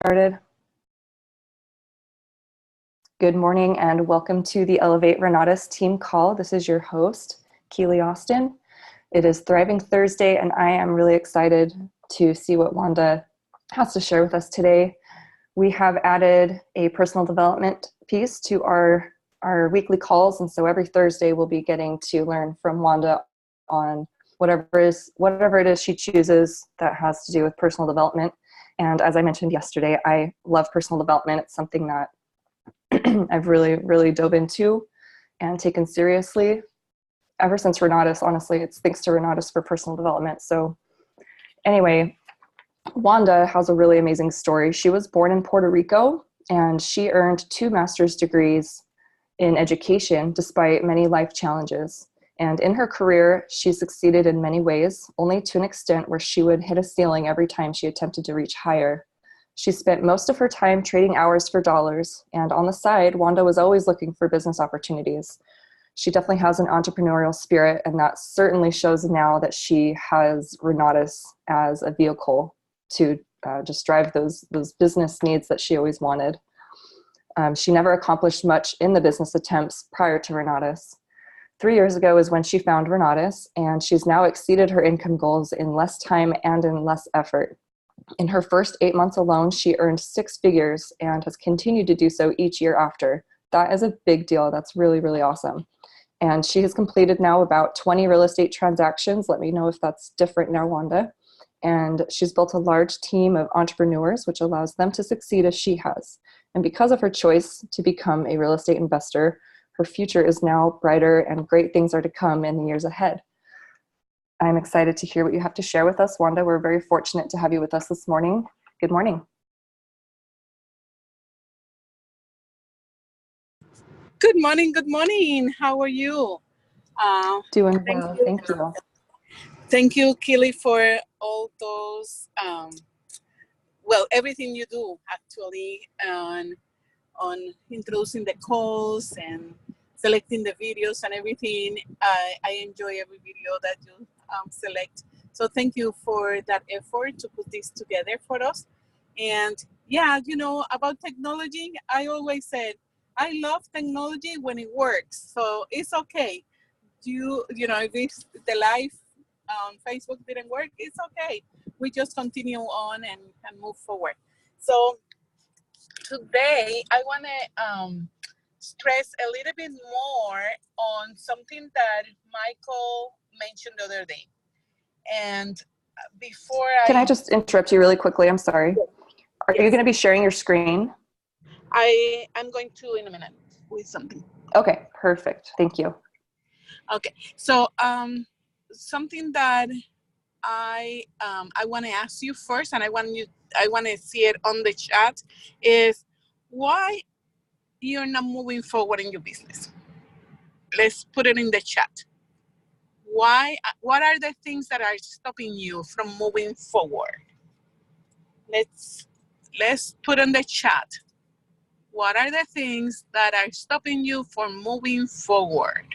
Started. Good morning and welcome to the Elevate Renatus team call. This is your host, Keely Austin. It is Thriving Thursday and I am really excited to see what Wanda has to share with us today. We have added a personal development piece to our weekly calls, and so every Thursday we'll be getting to learn from Wanda on whatever it is she chooses that has to do with personal development. And as I mentioned yesterday, I love personal development. It's something that I've really dove into and taken seriously ever since Renatus. Honestly, it's thanks to Renatus for personal development. So anyway, Wanda has a really amazing story. She was born in Puerto Rico and she earned 2 master's degrees in education despite many life challenges. And in her career, she succeeded in many ways, only to an extent where she would hit a ceiling every time she attempted to reach higher. She spent most of her time trading hours for dollars, and on the side, Wanda was always looking for business opportunities. She definitely has an entrepreneurial spirit, and that certainly shows now that she has Renatus as a vehicle to just drive those business needs that she always wanted. She never accomplished much in the business attempts prior to Renatus. 3 years ago is when she found Renatus, and she's now exceeded her income goals in less time and in less effort. In her first 8 months alone, she earned 6 figures and has continued to do so each year after. That is a big deal. That's really awesome. And she has completed now about 20 real estate transactions. Let me know if that's different now, Wanda. And she's built a large team of entrepreneurs, which allows them to succeed as she has. And because of her choice to become a real estate investor, her future is now brighter and great things are to come in the years ahead. I'm excited to hear what you have to share with us, Wanda. We're very fortunate to have you with us this morning. Good morning. Good morning. How are you? Doing well, thank you. Thank you, Keely, for all those, everything you do actually on introducing the calls and selecting the videos and everything. I enjoy every video that you select. So thank you for that effort to put this together for us. And yeah, about technology, I always said, I love technology when it works. So it's okay. If the live on Facebook didn't work, it's okay. We just continue on and move forward. So today I want to stress a little bit more on something that Michael mentioned the other day. And Can I just interrupt you really quickly? I'm sorry. Are Yes. you going to be sharing your screen? I'm going to in a minute with something. Okay, perfect. Thank you. Okay, so something that I want to ask you first, and I want to see it on the chat, is why you're not moving forward in your business. Let's put it in the chat. What are the things that are stopping you from moving forward? Let's put in the chat. What are the things that are stopping you from moving forward?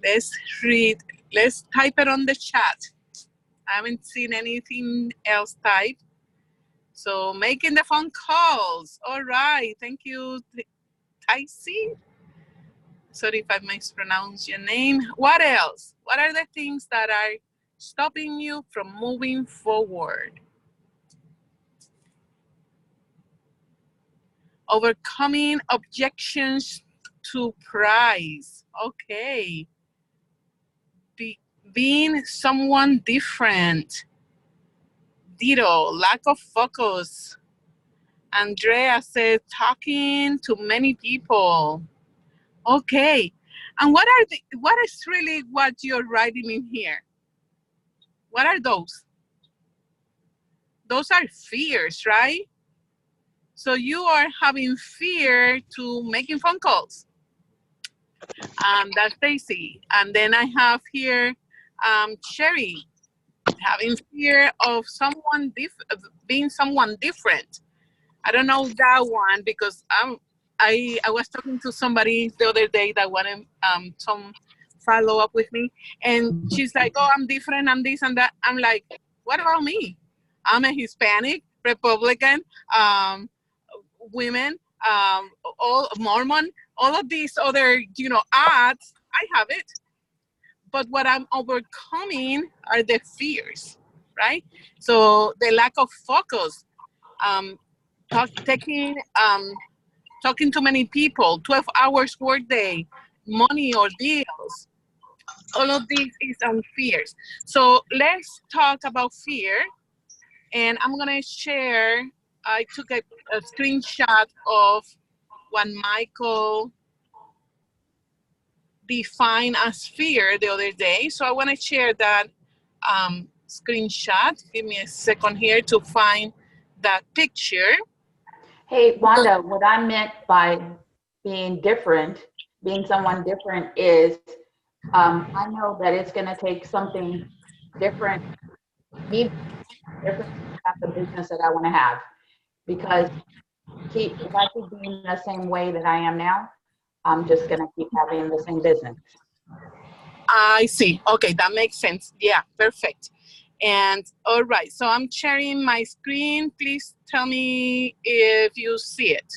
Let's type it on the chat. I haven't seen anything else typed. So making the phone calls. All right, thank you, Tyson. Sorry if I mispronounced your name. What else? What are the things that are stopping you from moving forward? Overcoming objections to price. Okay. Being someone different. Ditto, lack of focus. Andrea said talking to many people. Okay. And what is really what you're writing in here? What are those? Those are fears, right? So you are having fear to making phone calls. That's Stacy. And then I have here Sherry, having fear of being someone different. I don't know that one because I was talking to somebody the other day that wanted some follow up with me, and she's like, "Oh, I'm different. I'm this and that." I'm like, "What about me? I'm a Hispanic, Republican, women, all Mormon, all of these other, odds. I have it. But what I'm overcoming are the fears, right? So the lack of focus, um, talking to many people, 12 hours workday, money or bills. All of this is on fears. So let's talk about fear. And I'm going to share, I took a screenshot of what Michael defined as fear the other day. So I want to share that screenshot. Give me a second here to find that picture. Hey, Wanda, what I meant by being different, being someone different is I know that it's going to take something different, me different to have the business that I want to have. Because if I keep being the same way that I am now, I'm just going to keep having the same business. I see. Okay, that makes sense. Yeah, perfect. And all right, so I'm sharing my screen. Please tell me if you see it.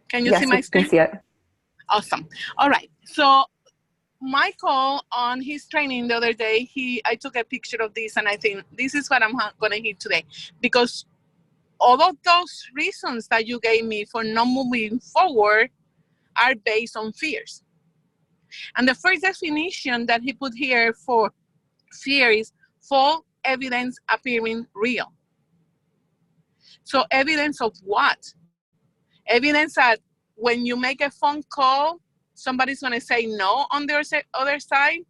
Can you see my screen? Yes, we can see it. Awesome. All right. So Michael, on his training the other day, I took a picture of this, and I think this is what I'm going to hit today, because all of those reasons that you gave me for not moving forward are based on fears. And the first definition that he put here for fear is false evidence appearing real. So evidence of what? Evidence that when you make a phone call, somebody's going to say no on the other side,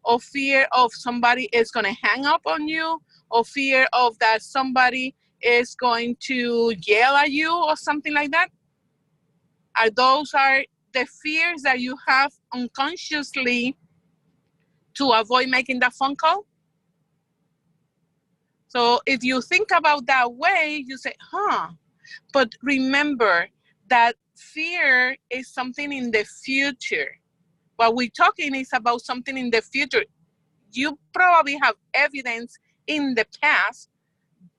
or fear of somebody is going to hang up on you, or fear of that somebody is going to yell at you or something like that. Those are the fears that you have unconsciously to avoid making that phone call. So if you think about that way, you say, but remember that fear is something in the future. What we're talking is about something in the future. You probably have evidence in the past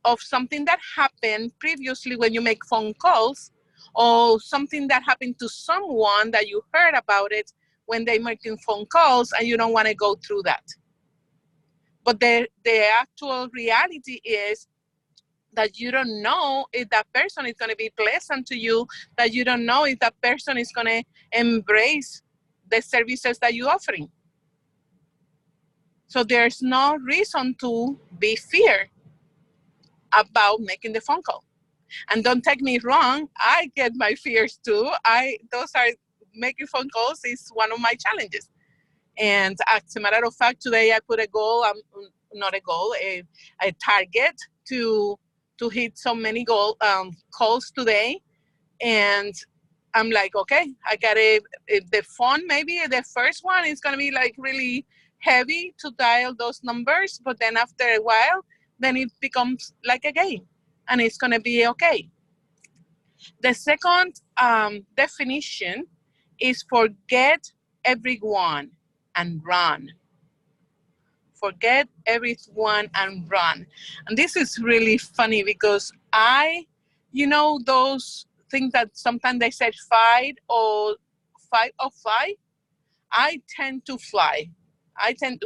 of something that happened previously when you make phone calls, or something that happened to someone that you heard about it when they're making phone calls, and you don't want to go through that. But the actual reality is that you don't know if that person is going to be pleasant to you, that you don't know if that person is going to embrace the services that you're offering. So there's no reason to be feared about making the phone call. And don't take me wrong, I get my fears too. Making phone calls is one of my challenges. And as a matter of fact, today I put a goal, not a goal, a target to hit so many calls today. And I'm like, okay, I got the phone, maybe the first one is going to be like really heavy to dial those numbers. But then after a while, then it becomes like a game, and it's going to be okay. The second definition is forget everyone and run. Forget everyone and run. And this is really funny because those things that sometimes they said fight or flight, I tend to fly.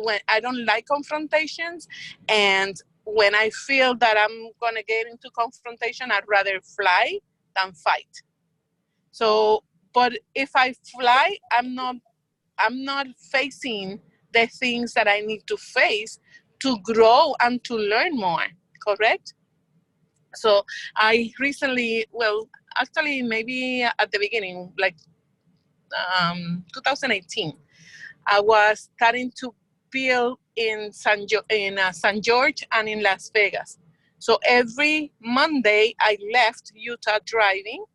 When I don't like confrontations, and when I feel that I'm going to get into confrontation, I'd rather fly than fight. So, but if I fly, I'm not facing the things that I need to face to grow and to learn more, correct? So I recently, actually maybe at the beginning, like 2018, I was starting to build in San George and in Las Vegas. So every Monday I left Utah driving.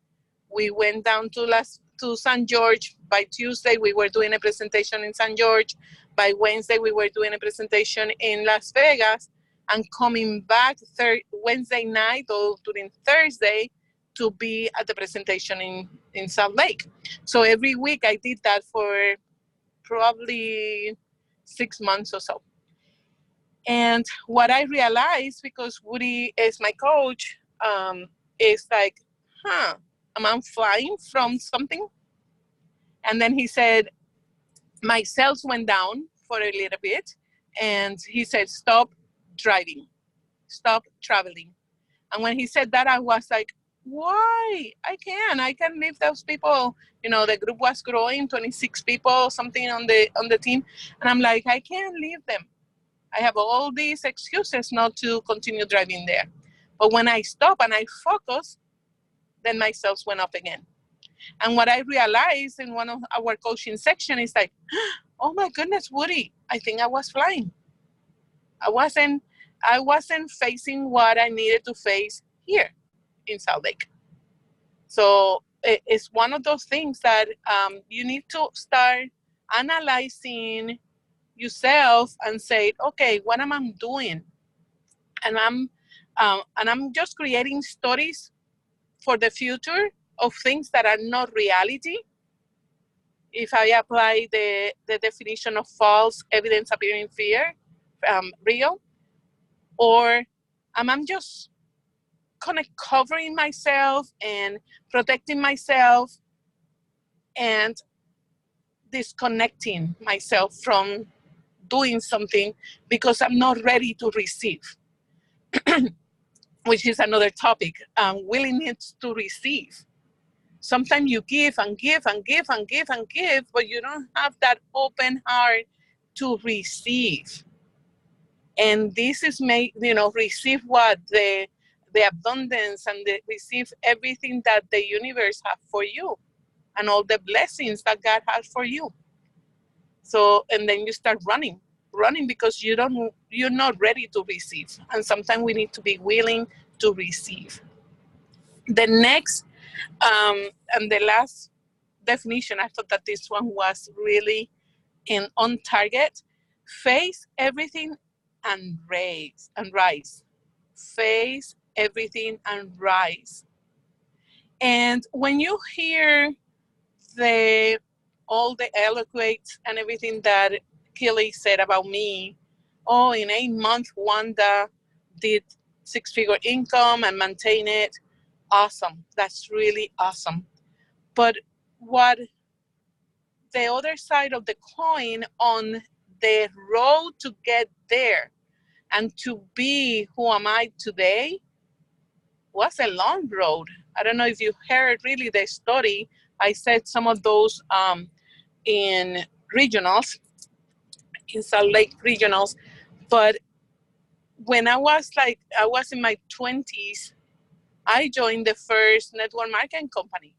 We went down to San George. By Tuesday, we were doing a presentation in San George. By Wednesday, we were doing a presentation in Las Vegas, and coming back Wednesday night or during Thursday to be at the presentation in Salt Lake. So every week I did that for probably 6 months or so. And what I realized, because Woody is my coach, is like, am I flying from something? And then he said, my cells went down for a little bit. And he said, stop driving, stop traveling. And when he said that, I was like, why? I can leave those people. The group was growing, 26 people, something on the team. And I'm like, I can't leave them. I have all these excuses not to continue driving there. But when I stop and I focus, then my cells went up again. And what I realized in one of our coaching section is like, oh my goodness, Woody, I think I was flying. I wasn't facing what I needed to face here in Salt Lake. So it's one of those things that you need to start analyzing yourself and say, okay, what am I doing? And I'm just creating stories for the future of things that are not reality. If I apply the definition of false evidence appearing fear, real, or I'm just kind of covering myself and protecting myself and disconnecting myself from doing something because I'm not ready to receive, which is another topic, willingness to receive. Sometimes you give and give and give and give and give, but you don't have that open heart to receive. And this is receive what? The abundance and receive everything that the universe has for you and all the blessings that God has for you. So, and then you start running because you're not ready to receive. And sometimes we need to be willing to receive. The next and the last definition, I thought that this one was really on target. Face everything and rise. Face everything and rise. And when you hear all the eloquence and everything that Kelly said about me, in 8 months, Wanda did 6-figure income and maintain it. Awesome. That's really awesome. But what the other side of the coin on the road to get there and to be who am I today was a long road. I don't know if you heard really the story. I said some of those in regionals, in Salt Lake regionals. But when I was in my 20s, I joined the first network marketing company.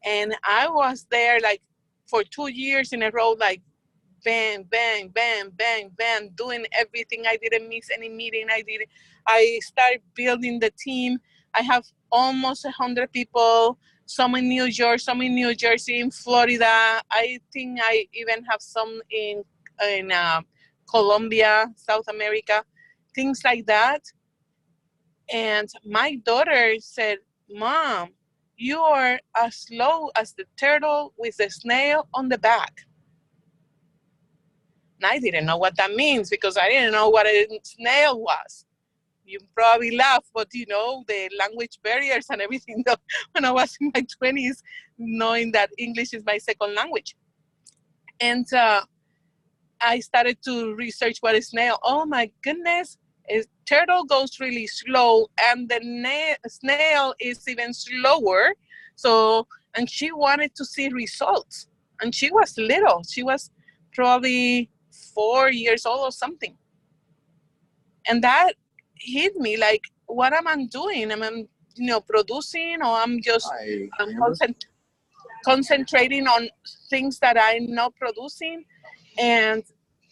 And I was there like for 2 years in a row, like bang, bang, bang, bang, bang, doing everything. I didn't miss any meeting. I started building the team. I have almost 100 people, some in New York, some in New Jersey, in Florida. I think I even have some in Colombia, South America, things like that. And my daughter said, Mom, you are as slow as the turtle with the snail on the back. And I didn't know what that means because I didn't know what a snail was. You probably laugh, but the language barriers and everything, when I was in my 20s, knowing that English is my second language. And I started to research what is snail. Oh my goodness, a turtle goes really slow and the snail is even slower. So, and she wanted to see results. And she was little. She was probably 4 years old or something. And that hit me like, what am I doing? Am I, producing, or I'm just concentrating on things that I'm not producing? And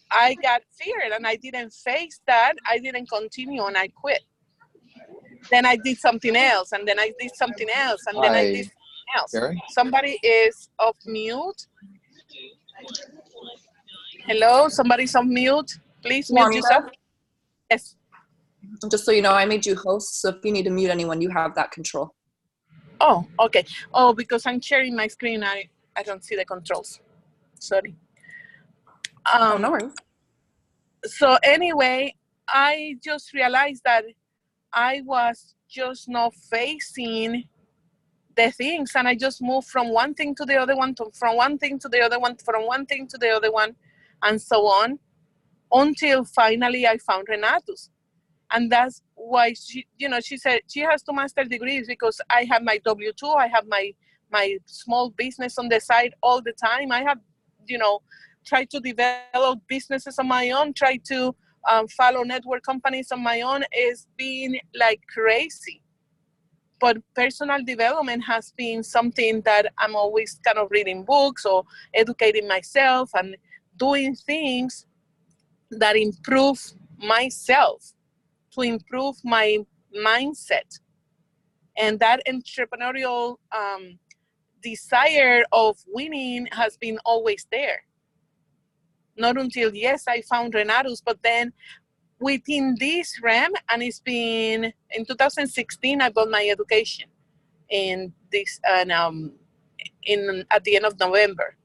I got feared and I didn't face that. I didn't continue and I quit. Then I did something else, and then I did something else, and then I did something else. Gary? Somebody is off mute. Hello, somebody's on mute. Please mute yourself. Yes. Just so you know, I made you host, so if you need to mute anyone, you have that control. Oh, okay. Oh, because I'm sharing my screen, I don't see the controls. Sorry. No worries. So anyway, I just realized that I was just not facing the things, and I just moved from one thing to the other one, from one thing to the other one, from one thing to the other one, and so on, until finally I found Renatus. And that's why she said she has 2 master's degrees, because I have my W-2, I have my small business on the side all the time. I have, tried to develop businesses on my own, try to follow network companies on my own. It's been like crazy. But personal development has been something that I'm always kind of reading books or educating myself and doing things that improve myself, to improve my mindset. And that entrepreneurial desire of winning has been always there. Not until, yes, I found Renatus, but then within this realm, and it's been in 2016, I bought my education in this, and at the end of November.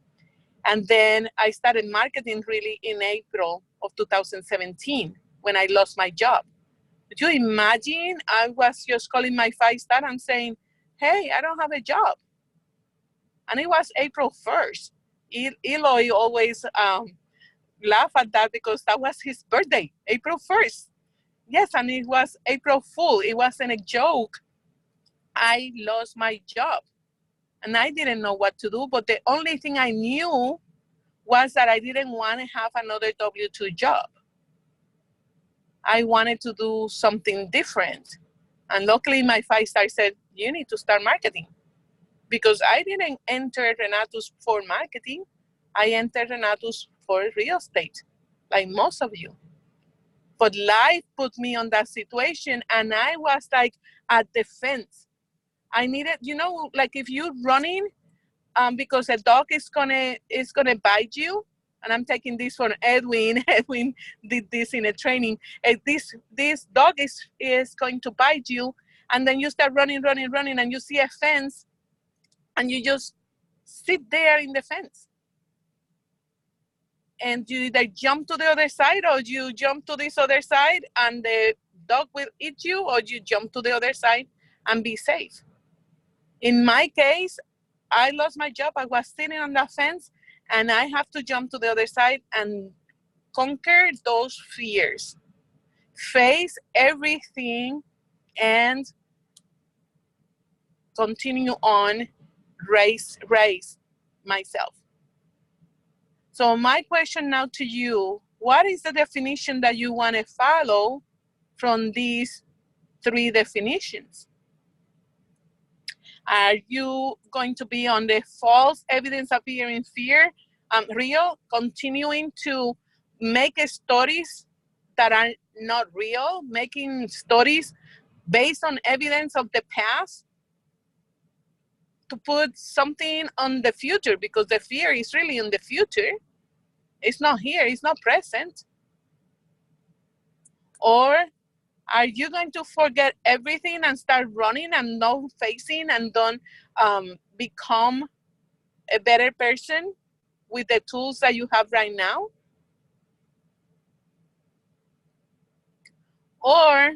And then I started marketing really in April of 2017 when I lost my job. Could you imagine? I was just calling my 5-star and saying, hey, I don't have a job. And it was April 1st. Eloy always laugh at that because that was his birthday, April 1st. Yes, and it was April Fool. It wasn't a joke. I lost my job and I didn't know what to do. But the only thing I knew was that I didn't want to have another W-2 job. I wanted to do something different. And luckily my 5-star said, you need to start marketing. Because I didn't enter Renatus for marketing. I entered Renatus for real estate, like most of you. But life put me on that situation and I was like at the fence. I needed, like if you're running because a dog is gonna bite you, and I'm taking this from Edwin. Edwin did this in a training. This dog is going to bite you, and then you start running, and you see a fence, and you just sit there in the fence. And you either jump to the other side, or you jump to this other side, and the dog will eat you, or you jump to the other side and be safe. In my case, I lost my job. I was sitting on the fence, and I have to jump to the other side and conquer those fears, face everything, and continue on, raise myself. So my question now to you, what is the definition that you want to follow from these 3 definitions? Are you going to be on the false evidence appearing fear, real, continuing to make stories that are not real, making stories based on evidence of the past to put something on the future, because the fear is really in the future. It's not here, it's not present. Or are you going to forget everything and start running and not facing and don't become a better person with the tools that you have right now? Or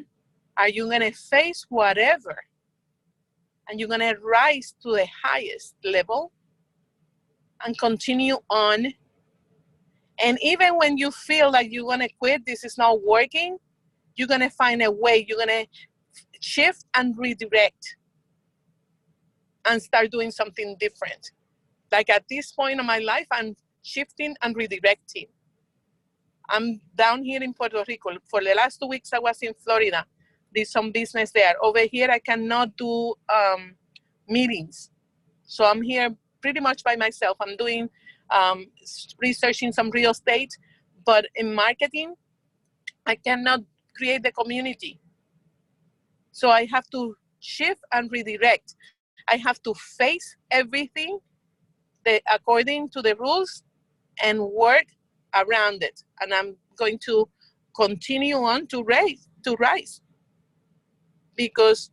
are you going to face whatever and you're going to rise to the highest level and continue on? And even when you feel like you're going to quit, this is not working, you're going to find a way. You're going to shift and redirect and start doing something different. Like at this point in my life, I'm shifting and redirecting. I'm down here in Puerto Rico. For the last 2 weeks, I was in Florida. Did some business there. Over here, I cannot do meetings. So I'm here pretty much by myself. I'm doing researching some real estate, but in marketing, I cannot create the community. So I have to shift and redirect. I have to face everything according to the rules and work around it. And I'm going to continue on to rise because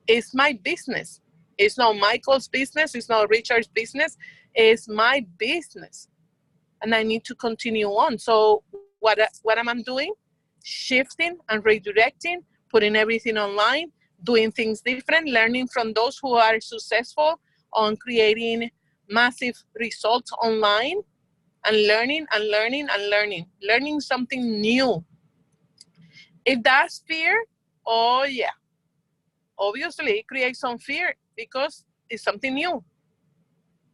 it's my business. It's not Michael's business. It's not Richard's business. It's my business. And I need to continue on. So what am I doing? Shifting and redirecting, putting everything online, doing things different, learning from those who are successful on creating massive results online, and learning and learning and learning something new. If that's fear, oh yeah, obviously it creates some fear because it's something new.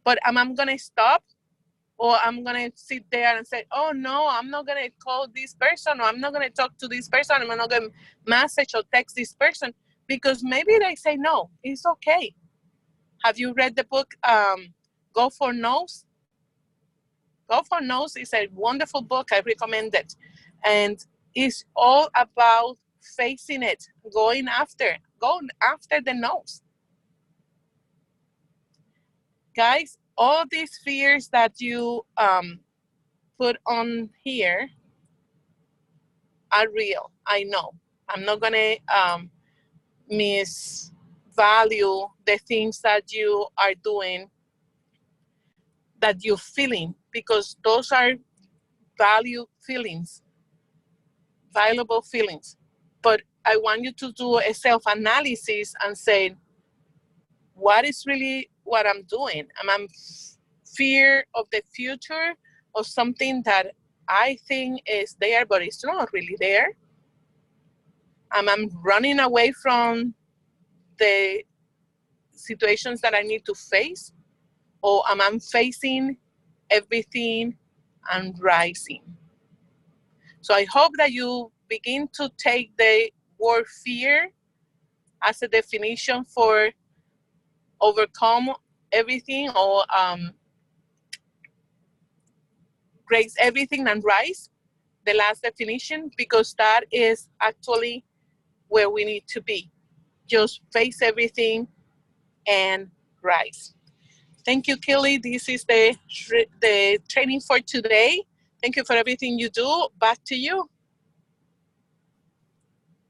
But am I gonna stop? Or I'm gonna sit there and say, oh no, I'm not gonna call this person, or I'm not gonna talk to this person, I'm not gonna message or text this person, because maybe they say no, it's okay. Have you read the book, Go for No's? Go for No's is a wonderful book, I recommend it. And it's all about facing it, going after the no's. Guys, all these fears that you put on here are real. I know. I'm not gonna misvalue the things that you are doing, that you're feeling, because those are valuable feelings. But I want you to do a self-analysis and say, what is really what I'm doing? Am I fear of the future, or something that I think is there, but it's not really there? Am I running away from the situations that I need to face, or am I facing everything and rising? So I hope that you begin to take the word fear as a definition for overcome everything, or grace everything and rise, the last definition, because that is actually where we need to be. Just face everything and rise. Thank you, Kelly. This is the training for today. Thank you for everything you do. Back to you.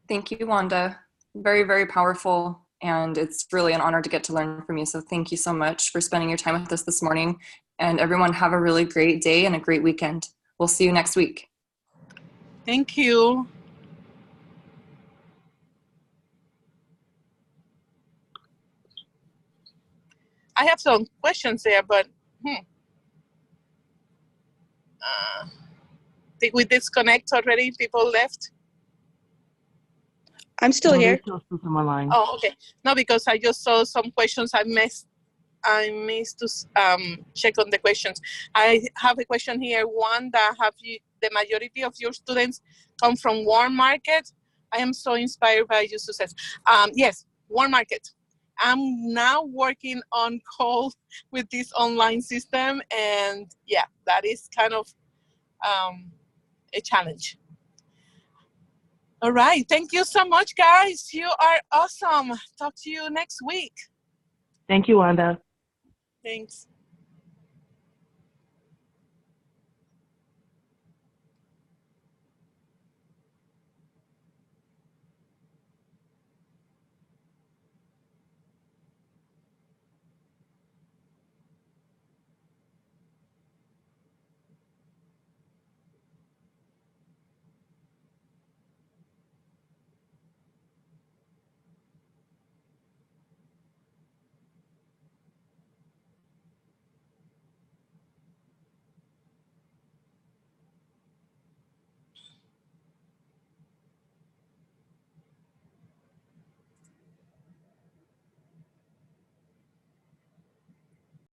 Thank you, Wanda. Very, very powerful. And it's really an honor to get to learn from you. So thank you so much for spending your time with us this morning. And everyone, have a really great day and a great weekend. We'll see you next week. Thank you. I have some questions there, but did we disconnect already? People left? I'm still here. Still some online. Oh, okay. No, because I just saw some questions I missed to check on the questions. I have a question here. Wanda, have you, the majority of your students come from Warm Market? I am so inspired by your success. Yes, Warm Market. I'm now working on call with this online system, and yeah, that is kind of a challenge. All right, thank you so much, guys. You are awesome. Talk to you next week. Thank you, Wanda. Thanks.